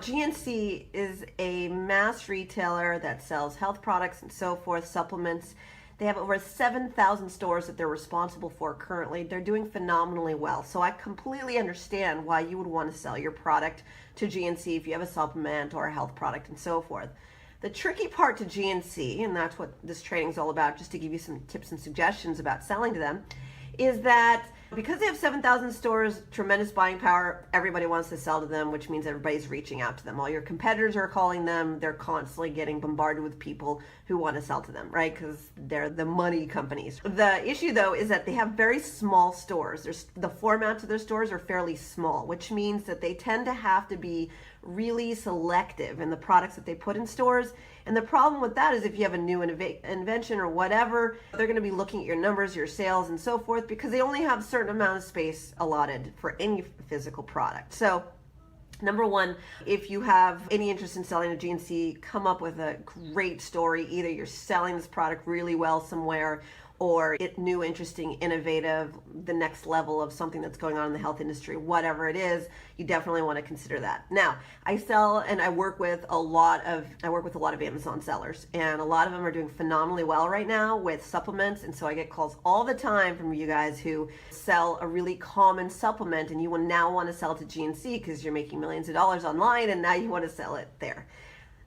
GNC is a mass retailer that sells health products and so forth, supplements. They have over 7,000 stores that they're responsible for currently. They're doing phenomenally well. So I completely understand why you would want to sell your product to GNC if you have a supplement or a health product and so forth. The tricky part to GNC, and that's what this training is all about, just to give you some tips and suggestions about selling to them, is that because they have 7,000 stores, tremendous buying power, everybody wants to sell to them, which means everybody's reaching out to them. All your competitors are calling them. They're constantly getting bombarded with people who want to sell to them, right? Because they're the money companies. The issue, though, is that they have very small stores. The formats of their stores are fairly small, which means that they tend to have to be really selective in the products that they put in stores. And the problem with that is if you have a new invention or whatever, they're going to be looking at your numbers, your sales, and so forth, because they only have a certain amount of space allotted for any physical product. So number one, if you have any interest in selling a GNC, come up with a great story. Either you're selling this product really well somewhere, or it's new, interesting, innovative, the next level of something that's going on in the health industry, whatever it is, you definitely want to consider that. Now, I sell and I work with a lot of Amazon sellers, and a lot of them are doing phenomenally well right now with supplements. And so I get calls all the time from you guys who sell a really common supplement, and you will now want to sell it to GNC because you're making millions of dollars online, and now you want to sell it there.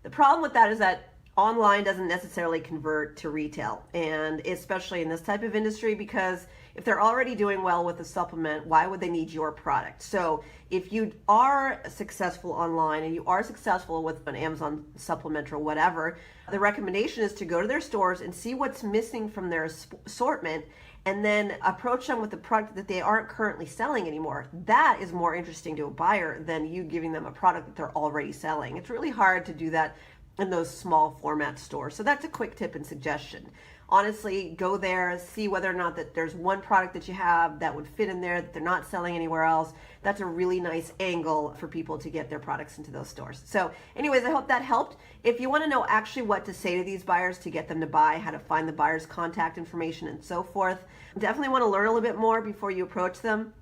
The problem with that is that online doesn't necessarily convert to retail, and especially in this type of industry, because if they're already doing well with a supplement, why would they need your product? So if you are successful online and you are successful with an Amazon supplement or whatever, the recommendation is to go to their stores and see what's missing from their assortment, and then approach them with the product that they aren't currently selling anymore. That is more interesting to a buyer than you giving them a product that they're already selling. It's really hard to do that in those small format stores. So that's a quick tip and suggestion. Honestly, go there, see whether or not that there's one product that you have that would fit in there that they're not selling anywhere else. That's a really nice angle for people to get their products into those stores. So anyways, I hope that helped. If you want to know actually what to say to these buyers to get them to buy, how to find the buyer's contact information and so forth, definitely want to learn a little bit more before you approach them.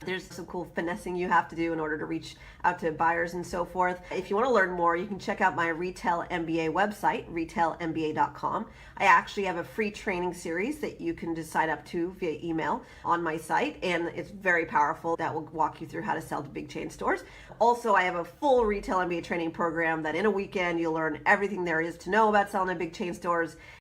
There's some cool finessing you have to do in order to reach out to buyers and so forth. If you want to learn more, you can check out my Retail MBA website, retailmba.com. I actually have a free training series that you can just sign up to via email on my site, and it's very powerful. That will walk you through how to sell to big chain stores. Also, I have a full Retail MBA training program that in a weekend you'll learn everything there is to know about selling to big chain stores,